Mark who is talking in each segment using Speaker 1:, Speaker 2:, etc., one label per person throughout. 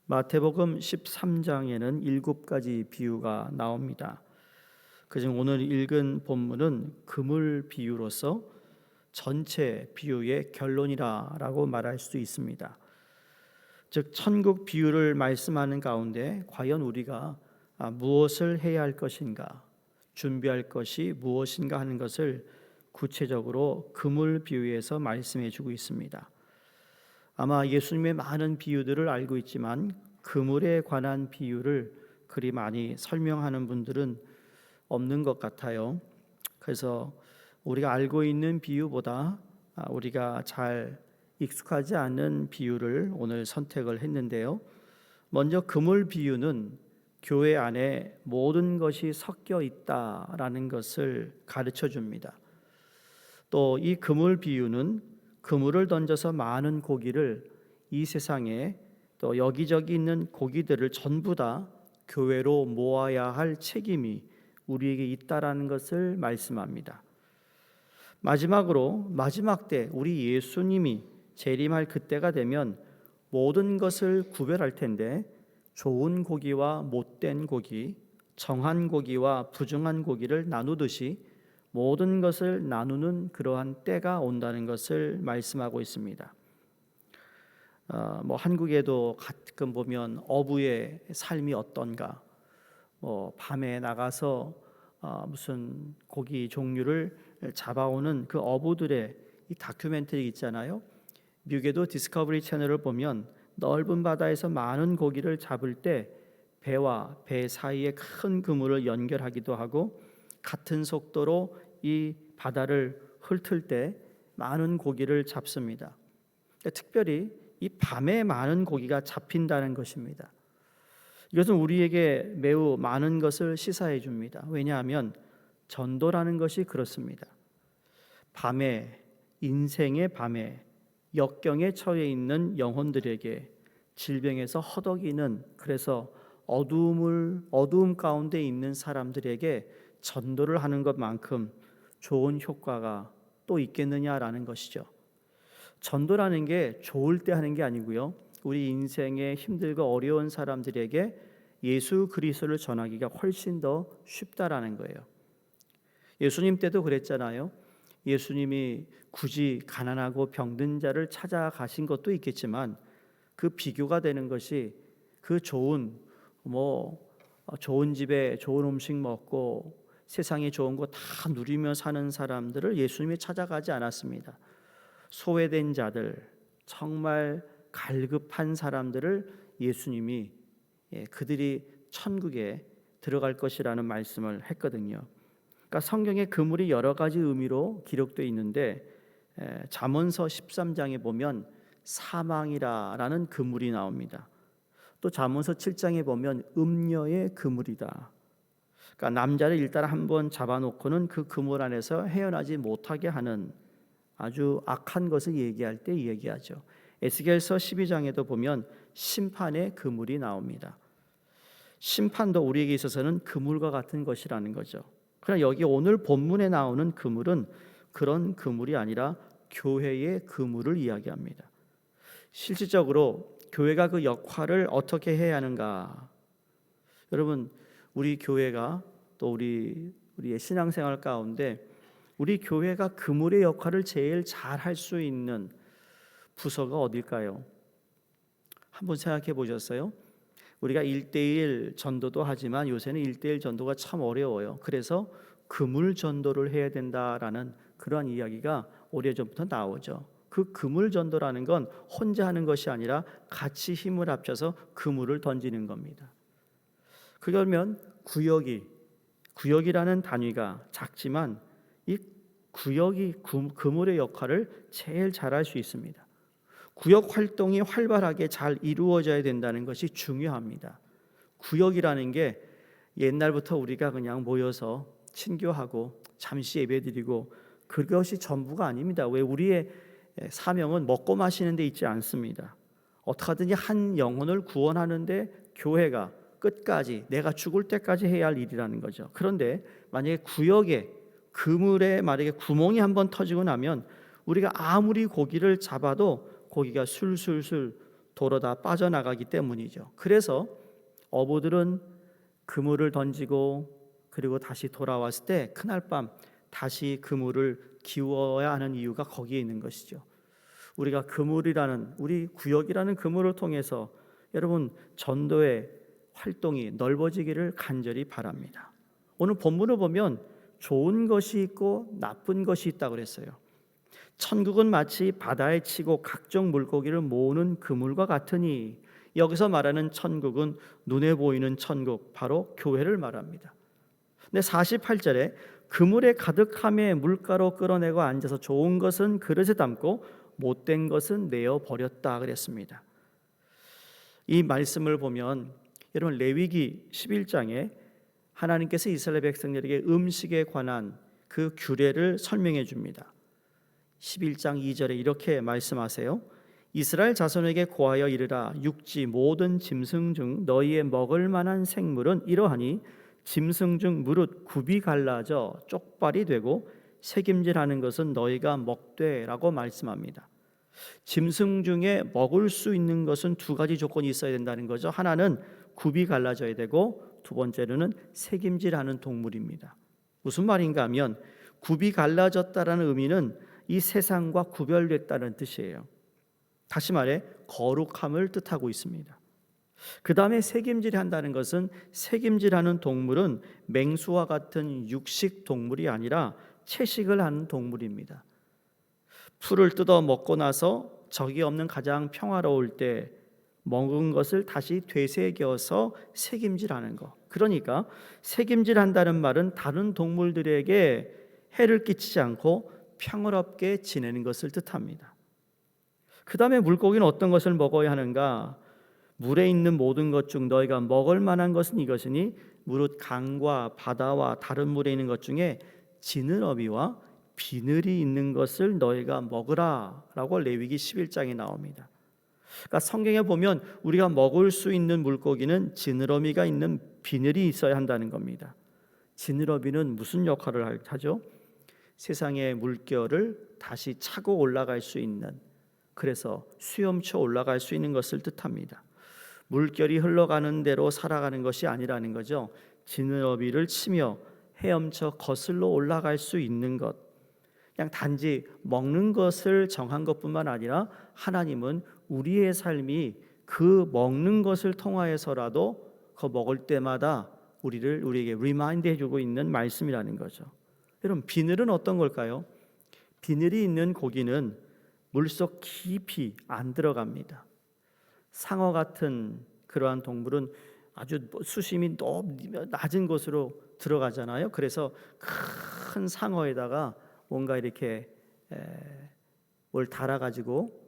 Speaker 1: 마태복음 13장에는 7가지 비유가 나옵니다. 그중 오늘 읽은 본문은 그물 비유로서 전체 비유의 결론이라고 말할 수 있습니다. 즉 천국 비유를 말씀하는 가운데 과연 우리가 무엇을 해야 할 것인가, 준비할 것이 무엇인가 하는 것을 구체적으로 그물 비유에서 말씀해 주고 있습니다. 아마 예수님의 많은 비유들을 알고 있지만 그물에 관한 비유를 그리 많이 설명하는 분들은 없는 것 같아요. 그래서 우리가 알고 있는 비유보다 우리가 잘 익숙하지 않은 비유를 오늘 선택을 했는데요. 먼저 그물 비유는 교회 안에 모든 것이 섞여 있다라는 것을 가르쳐 줍니다. 또 이 그물 비유는 그물을 던져서 많은 고기를 이 세상에 또 여기저기 있는 고기들을 전부 다 교회로 모아야 할 책임이 우리에게 있다라는 것을 말씀합니다. 마지막으로 마지막 때 우리 예수님이 재림할 그때가 되면 모든 것을 구별할 텐데 좋은 고기와 못된 고기, 정한 고기와 부정한 고기를 나누듯이 모든 것을 나누는 그러한 때가 온다는 것을 말씀하고 있습니다. 한국에도 가끔 보면 어부의 삶이 어떤가, 밤에 나가서 무슨 고기 종류를 잡아오는 그 어부들의 이 다큐멘터리 있잖아요. 미국에도 디스커버리 채널을 보면 넓은 바다에서 많은 고기를 잡을 때 배와 배 사이에 큰 그물을 연결하기도 하고 같은 속도로 이 바다를 훑을 때 많은 고기를 잡습니다. 특별히 이 밤에 많은 고기가 잡힌다는 것입니다. 이것은 우리에게 매우 많은 것을 시사해 줍니다. 왜냐하면 전도라는 것이 그렇습니다. 밤에, 인생의 밤에 역경에 처해 있는 영혼들에게 질병에서 허덕이는, 그래서 어두움 가운데 있는 사람들에게 전도를 하는 것만큼 좋은 효과가 또 있겠느냐라는 것이죠. 전도라는 게 좋을 때 하는 게 아니고요. 우리 인생에 힘들고 어려운 사람들에게 예수 그리스도를 전하기가 훨씬 더 쉽다라는 거예요. 예수님 때도 그랬잖아요. 예수님이 굳이 가난하고 병든 자를 찾아가신 것도 있겠지만 그 비교가 되는 것이 그 좋은 집에 좋은 음식 먹고 세상에 좋은 거 다 누리며 사는 사람들을 예수님이 찾아가지 않았습니다. 소외된 자들, 정말 갈급한 사람들을 예수님이 그들이 천국에 들어갈 것이라는 말씀을 했거든요. 그러니까 성경에 그물이 여러 가지 의미로 기록되어 있는데 잠언서 13장에 보면 사망이라는 그물이 나옵니다. 또 잠언서 7장에 보면 음녀의 그물이다. 그러니까 남자를 일단 한번 잡아놓고는 그 그물 안에서 헤어나지 못하게 하는 아주 악한 것을 얘기할 때 얘기하죠. 에스겔서 12장에도 보면 심판의 그물이 나옵니다. 심판도 우리에게 있어서는 그물과 같은 것이라는 거죠. 그러나 여기 오늘 본문에 나오는 그물은 그런 그물이 아니라 교회의 그물을 이야기합니다. 실질적으로 교회가 그 역할을 어떻게 해야 하는가? 여러분, 우리 교회가 또 우리의 신앙생활 가운데 우리 교회가 그물의 역할을 제일 잘 할 수 있는 부서가 어딜까요? 한번 생각해 보셨어요? 우리가 1:1 전도도 하지만 요새는 1:1 전도가 참 어려워요. 그래서 그물 전도를 해야 된다라는 그러한 이야기가 오래전부터 나오죠. 그 그물 전도라는 건 혼자 하는 것이 아니라 같이 힘을 합쳐서 그물을 던지는 겁니다. 그러면 구역이라는 단위가 작지만 이 구역이 그물의 역할을 제일 잘할 수 있습니다. 구역 활동이 활발하게 잘 이루어져야 된다는 것이 중요합니다. 구역이라는 게 옛날부터 우리가 그냥 모여서 친교하고 잠시 예배드리고 그것이 전부가 아닙니다. 왜 우리의 사명은 먹고 마시는 데 있지 않습니다. 어떻게 하든지 한 영혼을 구원하는데 교회가 끝까지 내가 죽을 때까지 해야 할 일이라는 거죠. 그런데 만약에 구역에 그물에 만약에 구멍이 한번 터지고 나면 우리가 아무리 고기를 잡아도 고기가 술술술 도로 다 빠져나가기 때문이죠. 그래서 어부들은 그물을 던지고 그리고 다시 돌아왔을 때 그날 밤 다시 그물을 기워야 하는 이유가 거기에 있는 것이죠. 우리가 그물이라는, 우리 구역이라는 그물을 통해서 여러분 전도의 활동이 넓어지기를 간절히 바랍니다. 오늘 본문을 보면 좋은 것이 있고 나쁜 것이 있다고 그랬어요. 천국은 마치 바다에 치고 각종 물고기를 모으는 그물과 같으니, 여기서 말하는 천국은 눈에 보이는 천국, 바로 교회를 말합니다. 근데 48절에 그물에 가득함에 물가로 끌어내고 앉아서 좋은 것은 그릇에 담고 못된 것은 내어 버렸다 그랬습니다. 이 말씀을 보면 여러분 레위기 11장에 하나님께서 이스라엘 백성들에게 음식에 관한 그 규례를 설명해 줍니다. 11장 2절에 이렇게 말씀하세요. 이스라엘 자손에게 고하여 이르라. 육지 모든 짐승 중 너희의 먹을 만한 생물은 이러하니 짐승 중 무릇 굽이 갈라져 쪽발이 되고 새김질하는 것은 너희가 먹되라고 말씀합니다. 짐승 중에 먹을 수 있는 것은 두 가지 조건이 있어야 된다는 거죠. 하나는 굽이 갈라져야 되고 두 번째로는 새김질하는 동물입니다. 무슨 말인가 하면 굽이 갈라졌다라는 의미는 이 세상과 구별됐다는 뜻이에요. 다시 말해 거룩함을 뜻하고 있습니다. 그 다음에 새김질이 한다는 것은, 새김질하는 동물은 맹수와 같은 육식 동물이 아니라 채식을 하는 동물입니다. 풀을 뜯어 먹고 나서 적이 없는 가장 평화로울 때 먹은 것을 다시 되새겨서 새김질하는 것. 그러니까 새김질한다는 말은 다른 동물들에게 해를 끼치지 않고 평화롭게 지내는 것을 뜻합니다. 그 다음에 물고기는 어떤 것을 먹어야 하는가? 물에 있는 모든 것 중 너희가 먹을 만한 것은 이것이니 무릇 강과 바다와 다른 물에 있는 것 중에 지느러미와 비늘이 있는 것을 너희가 먹으라 라고 레위기 11장에 나옵니다. 그러니까 성경에 보면 우리가 먹을 수 있는 물고기는 지느러미가 있는 비늘이 있어야 한다는 겁니다. 지느러미는 무슨 역할을 하죠? 세상의 물결을 다시 차고 올라갈 수 있는, 그래서 수염쳐 올라갈 수 있는 것을 뜻합니다. 물결이 흘러가는 대로 살아가는 것이 아니라는 거죠. 지느러미를 치며 헤엄쳐 거슬러 올라갈 수 있는 것. 그냥 단지 먹는 것을 정한 것뿐만 아니라 하나님은 우리의 삶이 그 먹는 것을 통하여서라도 그 먹을 때마다 우리에게 리마인드 해주고 있는 말씀이라는 거죠. 여러분 비늘은 어떤 걸까요? 비늘이 있는 고기는 물속 깊이 안 들어갑니다. 상어 같은 그러한 동물은 아주 수심이 너무 낮은 곳으로 들어가잖아요. 그래서 큰 상어에다가 뭔가 이렇게 뭘 달아가지고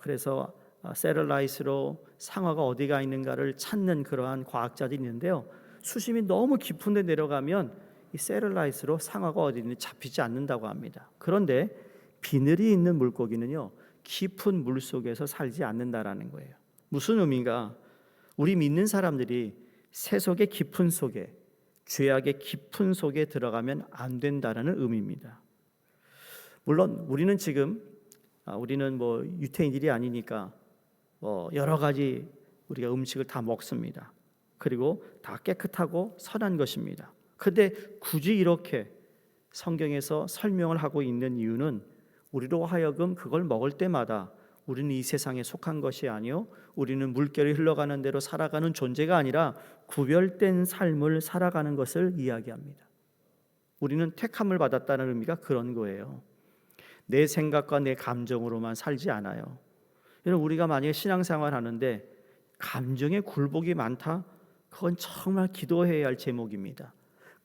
Speaker 1: 그래서 세럴라이트로 상어가 어디가 있는가를 찾는 그러한 과학자들이 있는데요. 수심이 너무 깊은 데 내려가면 이 세럴라이트로 상어가 어디 있는지 잡히지 않는다고 합니다. 그런데 비늘이 있는 물고기는요, 깊은 물 속에서 살지 않는다라는 거예요. 무슨 의미인가? 우리 믿는 사람들이 세속의 깊은 속에, 죄악의 깊은 속에 들어가면 안 된다라는 의미입니다. 물론 우리는 지금 우리는 뭐 유태인들이 아니니까 여러 가지 우리가 음식을 다 먹습니다. 그리고 다 깨끗하고 선한 것입니다. 그런데 굳이 이렇게 성경에서 설명을 하고 있는 이유는 우리로 하여금 그걸 먹을 때마다 우리는 이 세상에 속한 것이 아니요, 우리는 물결이 흘러가는 대로 살아가는 존재가 아니라 구별된 삶을 살아가는 것을 이야기합니다. 우리는 택함을 받았다는 의미가 그런 거예요. 내 생각과 내 감정으로만 살지 않아요. 여러분 우리가 만약에 신앙생활 하는데 감정의 굴복이 많다? 그건 정말 기도해야 할 제목입니다.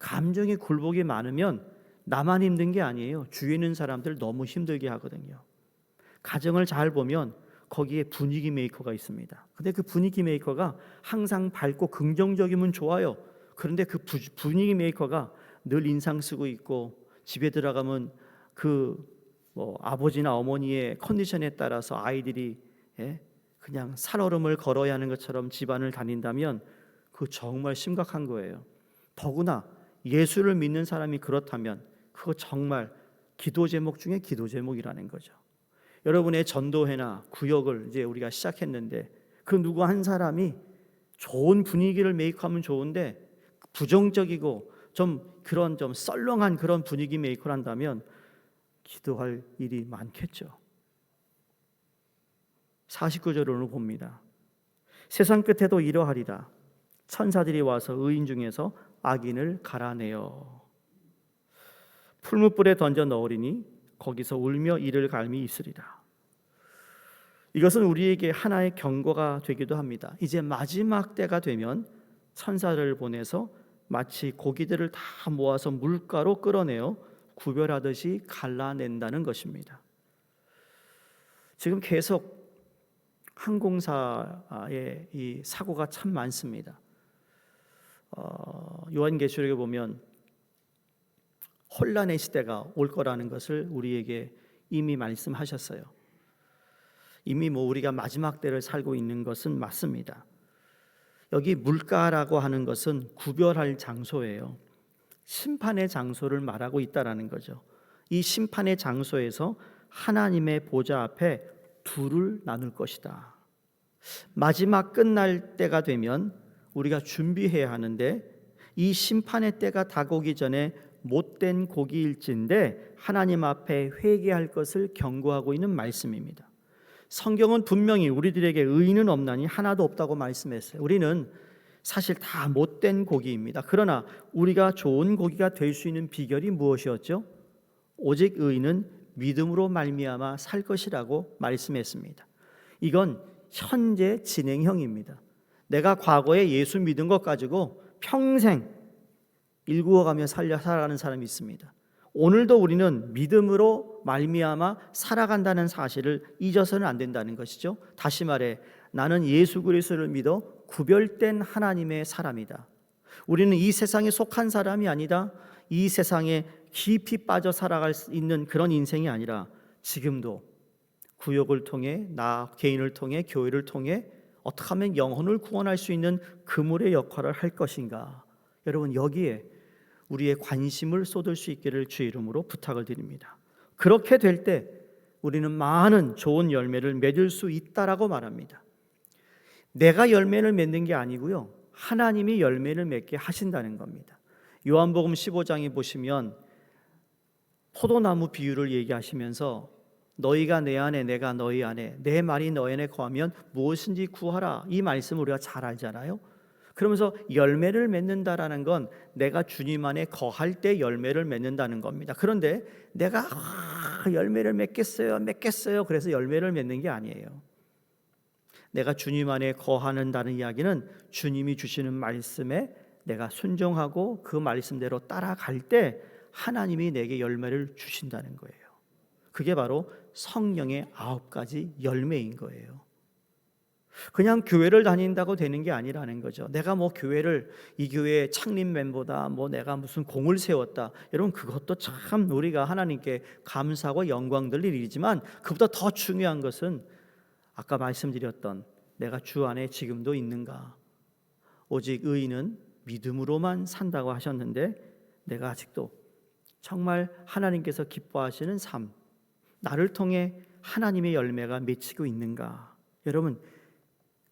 Speaker 1: 감정의 굴복이 많으면 나만 힘든 게 아니에요. 주위에 있는 사람들 너무 힘들게 하거든요. 가정을 잘 보면 거기에 분위기 메이커가 있습니다. 근데 그 분위기 메이커가 항상 밝고 긍정적이면 좋아요. 그런데 그 분위기 메이커가 늘 인상 쓰고 있고 집에 들어가면 아버지나 어머니의 컨디션에 따라서 아이들이 그냥 살얼음을 걸어야 하는 것처럼 집안을 다닌다면 그거 정말 심각한 거예요. 더구나 예수를 믿는 사람이 그렇다면 그거 정말 기도 제목 중에 기도 제목이라는 거죠. 여러분의 전도회나 구역을 이제 우리가 시작했는데 그 누구 한 사람이 좋은 분위기를 메이크하면 좋은데 부정적이고 좀 썰렁한 그런 분위기 메이크를 한다면 기도할 일이 많겠죠. 49절로 봅니다. 세상 끝에도 이러하리라. 천사들이 와서 의인 중에서 악인을 갈아내어 풀무불에 던져 넣으리니 거기서 울며 이를 갈미 있으리라. 이것은 우리에게 하나의 경고가 되기도 합니다. 이제 마지막 때가 되면 천사를 보내서 마치 고기들을 다 모아서 물가로 끌어내어 구별하듯이 갈라낸다는 것입니다. 지금 계속 항공사의 이 사고가 참 많습니다. 요한계시록에 보면 혼란의 시대가 올 거라는 것을 우리에게 이미 말씀하셨어요. 이미 우리가 마지막 때를 살고 있는 것은 맞습니다. 여기 물가라고 하는 것은 구별할 장소예요. 심판의 장소를 말하고 있다라는 거죠. 이 심판의 장소에서 하나님의 보좌 앞에 둘을 나눌 것이다. 마지막 끝날 때가 되면 우리가 준비해야 하는데 이 심판의 때가 다가오기 전에 못된 고기일진데 하나님 앞에 회개할 것을 경고하고 있는 말씀입니다. 성경은 분명히 우리들에게 의인은 없나니 하나도 없다고 말씀했어요. 우리는 사실 다 못된 고기입니다. 그러나 우리가 좋은 고기가 될 수 있는 비결이 무엇이었죠? 오직 의인은 믿음으로 말미암아 살 것이라고 말씀했습니다. 이건 현재 진행형입니다. 내가 과거에 예수 믿은 것 가지고 평생 일구어가며 살아가는 사람이 있습니다. 오늘도 우리는 믿음으로 말미암아 살아간다는 사실을 잊어서는 안 된다는 것이죠. 다시 말해 나는 예수 그리스도를 믿어 구별된 하나님의 사람이다. 우리는 이 세상에 속한 사람이 아니다. 이 세상에 깊이 빠져 살아갈 수 있는 그런 인생이 아니라 지금도 구역을 통해 나 개인을 통해 교회를 통해 어떻게 하면 영혼을 구원할 수 있는 그물의 역할을 할 것인가. 여러분 여기에 우리의 관심을 쏟을 수 있기를 주의 이름으로 부탁을 드립니다. 그렇게 될 때 우리는 많은 좋은 열매를 맺을 수 있다라고 말합니다. 내가 열매를 맺는 게 아니고요. 하나님이 열매를 맺게 하신다는 겁니다. 요한복음 15장에 보시면 포도나무 비유를 얘기하시면서 너희가 내 안에 내가 너희 안에 내 말이 너희 안에 거하면 무엇인지 구하라. 이 말씀을 우리가 잘 알잖아요. 그러면서 열매를 맺는다라는 건 내가 주님 안에 거할 때 열매를 맺는다는 겁니다. 그런데 내가 열매를 맺겠어요. 그래서 열매를 맺는 게 아니에요. 내가 주님 안에 거하는다는 이야기는 주님이 주시는 말씀에 내가 순종하고 그 말씀대로 따라갈 때 하나님이 내게 열매를 주신다는 거예요. 그게 바로 성령의 9가지 열매인 거예요. 그냥 교회를 다닌다고 되는 게 아니라는 거죠. 내가 교회를 이 교회 창립 멤버다, 내가 무슨 공을 세웠다. 여러분 그것도 참 우리가 하나님께 감사하고 영광 돌릴 일이지만 그보다 더 중요한 것은 아까 말씀드렸던 내가 주 안에 지금도 있는가. 오직 의인은 믿음으로만 산다고 하셨는데 내가 아직도 정말 하나님께서 기뻐하시는 삶, 나를 통해 하나님의 열매가 맺히고 있는가. 여러분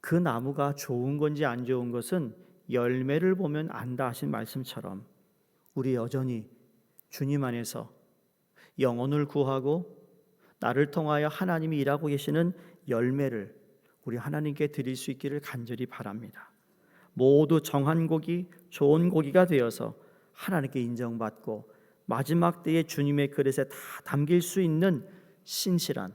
Speaker 1: 그 나무가 좋은 건지 안 좋은 것은 열매를 보면 안다 하신 말씀처럼 우리 여전히 주님 안에서 영혼을 구하고 나를 통하여 하나님이 일하고 계시는 열매를 우리 하나님께 드릴 수 있기를 간절히 바랍니다. 모두 정한 고기, 좋은 고기가 되어서 하나님께 인정받고 마지막 때에 주님의 그릇에 다 담길 수 있는 신실한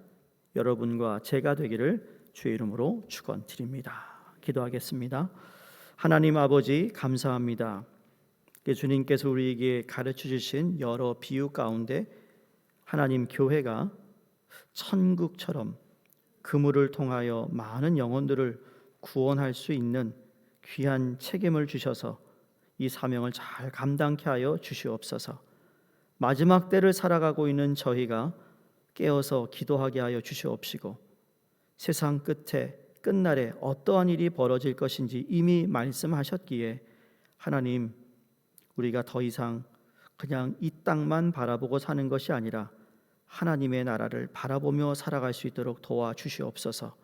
Speaker 1: 여러분과 제가 되기를 주의 이름으로 축원드립니다. 기도하겠습니다. 하나님 아버지 감사합니다. 주님께서 우리에게 가르쳐 주신 여러 비유 가운데 하나님 교회가 천국처럼 그물을 통하여 많은 영혼들을 구원할 수 있는 귀한 책임을 주셔서 이 사명을 잘 감당케 하여 주시옵소서. 마지막 때를 살아가고 있는 저희가 깨어서 기도하게 하여 주시옵시고 세상 끝에 끝날에 어떠한 일이 벌어질 것인지 이미 말씀하셨기에 하나님 우리가 더 이상 그냥 이 땅만 바라보고 사는 것이 아니라 하나님의 나라를 바라보며 살아갈 수 있도록 도와주시옵소서.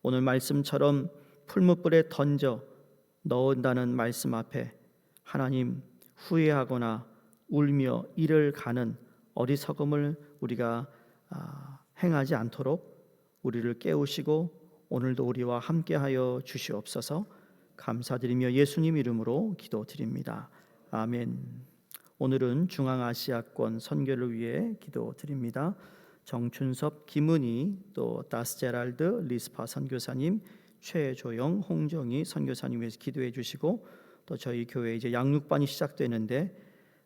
Speaker 1: 오늘 말씀처럼 풀무불에 던져 넣은다는 말씀 앞에 하나님 후회하거나 울며 이를 가는 어리석음을 우리가 행하지 않도록 우리를 깨우시고 오늘도 우리와 함께하여 주시옵소서. 감사드리며 예수님 이름으로 기도드립니다. 아멘. 오늘은 중앙아시아권 선교를 위해 기도드립니다. 정춘섭, 김은희, 또 다스제랄드, 리스파 선교사님, 최조영, 홍정희 선교사님 위해서 기도해 주시고, 또 저희 교회 이제 양육반이 시작되는데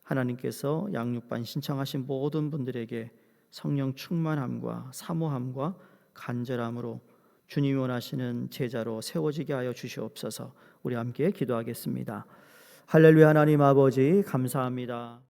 Speaker 1: 하나님께서 양육반 신청하신 모든 분들에게 성령 충만함과 사모함과 간절함으로 주님이 원하시는 제자로 세워지게 하여 주시옵소서. 우리 함께 기도하겠습니다. 할렐루야. 하나님 아버지 감사합니다.